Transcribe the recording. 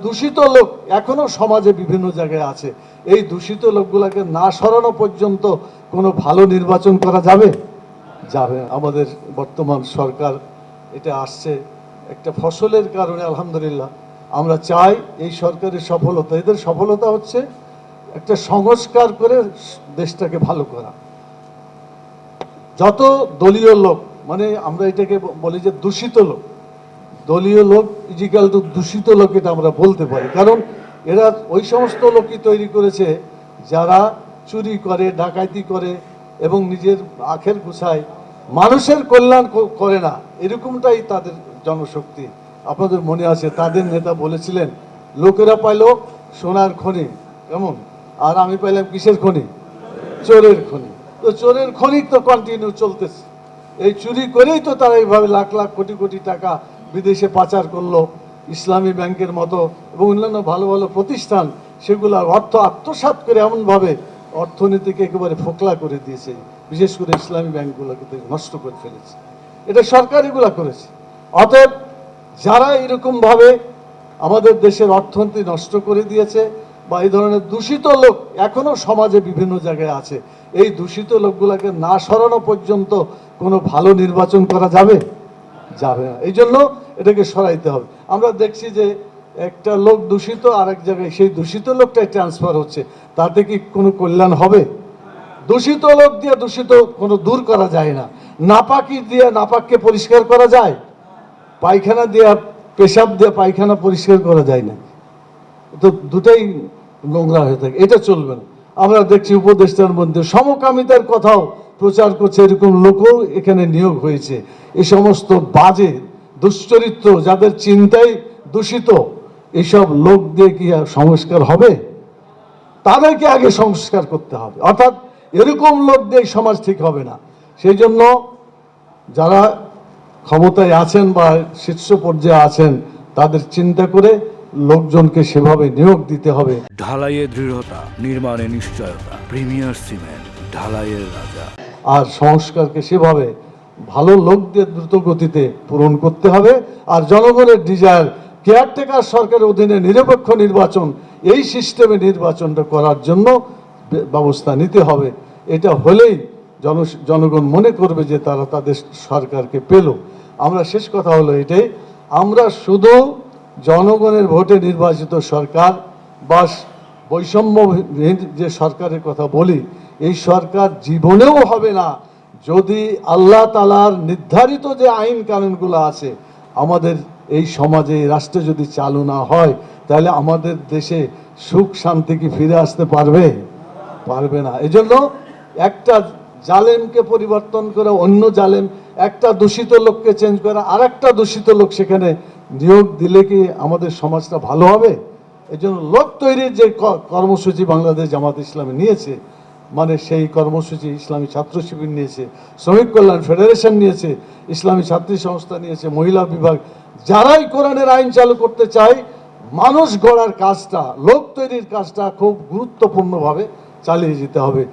দূষিত লোক এখনো সমাজে বিভিন্ন জায়গায় আছে। এই দূষিত লোকগুলোকে না সরানো পর্যন্ত কোনো ভালো নির্বাচন করা যাবে যাবে না। আমাদের বর্তমান সরকার এটা আসছে একটা ফসলের কারণে, আলহামদুলিল্লাহ আমরা চাই এই সরকারের সফলতা, এদের সফলতা হচ্ছে একটা সংস্কার করে দেশটাকে ভালো করা। যত দলীয় লোক, মানে আমরা এটাকে বলি যে দূষিত লোক, দলীয় লোক ইজিক্যাল টু দূষিত লোক, এটা আমরা বলতে পারি। কারণ এরা ওই সমস্ত লোকই তৈরি করেছে যারা চুরি করে, ডাকাতি করে এবং নিজের আখের গুছায়, মানুষের কল্যাণ করে না, এরকমটাই তাদের জনশক্তি। আপনাদের মনে আছে তাদের নেতা বলেছিলেন লোকেরা পাইল সোনার খনি, কেমন, আর আমি পাইলাম কিসের খনি? চোরের খনি। তো চোরের খনি তো কন্টিনিউ চলতেছে। এই চুরি করেই তো তারা এইভাবে লাখ লাখ কোটি কোটি টাকা বিদেশে পাচার করলো। ইসলামী ব্যাংকের মতো এবং অন্যান্য ভালো ভালো প্রতিষ্ঠান, সেগুলোর অর্থ আত্মসাৎ করে এমনভাবে অর্থনীতিকে একেবারে ফোকলা করে দিয়েছে, বিশেষ করে ইসলামী ব্যাংকগুলোকে নষ্ট করে ফেলেছে। এটা সরকার এগুলা করেছে। অতএব যারা এরকমভাবে আমাদের দেশের অর্থনীতি নষ্ট করে দিয়েছে বা এই ধরনের দূষিত লোক এখনো সমাজে বিভিন্ন জায়গায় আছে, এই দূষিত লোকগুলোকে না সরানো পর্যন্ত কোনো ভালো নির্বাচন করা যাবে যাবে না। এই জন্য এটাকে সরাইতে হবে। আমরা দেখছি যে একটা লোক দূষিত আর এক জায়গায় সেই দূষিত লোকটাই ট্রান্সফার হচ্ছে, তাতে কি কোনো কল্যাণ হবে? দূষিত লোক দিয়ে দূষিত কোনো দূর করা যায় না। নাপাকি দিয়ে নাপাককে পরিষ্কার করা যায়? পায়খানা দিয়ে, পেশাব দিয়ে পায়খানা পরিষ্কার করা যায় না, তো দুটাই নোংরা হয়ে থাকে, এটা চলবে না। আমরা দেখছি উপদেষ্টার মধ্যে সমকামিতার কথাও প্রচার করছে, এরকম লোকও এখানে নিয়োগ হয়েছে। এই সমস্ত বাজে দুশ্চরিত্র, যাদের চিন্তাই দূষিত, এইসব লোক দিয়ে কি সংস্কার হবে? তাদেরকে আগে সংস্কার করতে হবে। অর্থাৎ এরকম লোক দিয়ে সমাজ ঠিক হবে না। সেই জন্য যারা ক্ষমতায় আছেন বা শীর্ষ পর্যায়ে আছেন, তাদের চিন্তা করে লোকজনকে সেভাবে নিয়োগ দিতে হবে। ঢালাইয়ের দৃঢ়তা, নির্মাণে নিশ্চয়তা, প্রিমিয়ার সিমেন্ট, ঢালাইয়ের রাজা। আর সংস্কারকে সেভাবে ভালো লোক দিয়ে দ্রুত গতিতে পূরণ করতে হবে। আর জনগণের ডিজায়ার, কেয়ারটেকার সরকারের অধীনে নিরপেক্ষ নির্বাচন, এই সিস্টেমে নির্বাচনটা করার জন্য ব্যবস্থা নিতে হবে। এটা হলেই জনগণ মনে করবে যে তারা তাদের সরকারকে পেল। আমরা শেষ কথা হলো এটাই, আমরা শুধু জনগণের ভোটে নির্বাচিত সরকার বা বৈষম্যহীন যে সরকারের কথা বলি, এই সরকার জীবনেও হবে না যদি আল্লাহ তাআলার নির্ধারিত যে আইন কানুনগুলো আছে আমাদের এই সমাজে, রাষ্ট্রে যদি চালু না হয়, তাহলে আমাদের দেশে সুখ শান্তি কি ফিরে আসতে পারবে? পারবে না। এজন্য একটা জালেমকে পরিবর্তন করে অন্য জালেম, একটা দূষিত লোককে চেঞ্জ করে আর একটা দূষিত লোক সেখানে নিয়োগ দিলে কি আমাদের সমাজটা ভালো হবে? এই জন্য লোক তৈরির যে কর্মসূচি বাংলাদেশ জামাত ইসলামী নিয়েছে, মানে সেই কর্মসূচি ইসলামী ছাত্র শিবির নিয়েছে, শ্রমিক কল্যাণ ফেডারেশন নিয়েছে, ইসলামী ছাত্রী সংস্থা নিয়েছে, মহিলা বিভাগ, যারাই কোরআনের আইন চালু করতে চায়, মানুষ গড়ার কাজটা, লোক তৈরির কাজটা খুব গুরুত্বপূর্ণভাবে চালিয়ে যেতে হবে।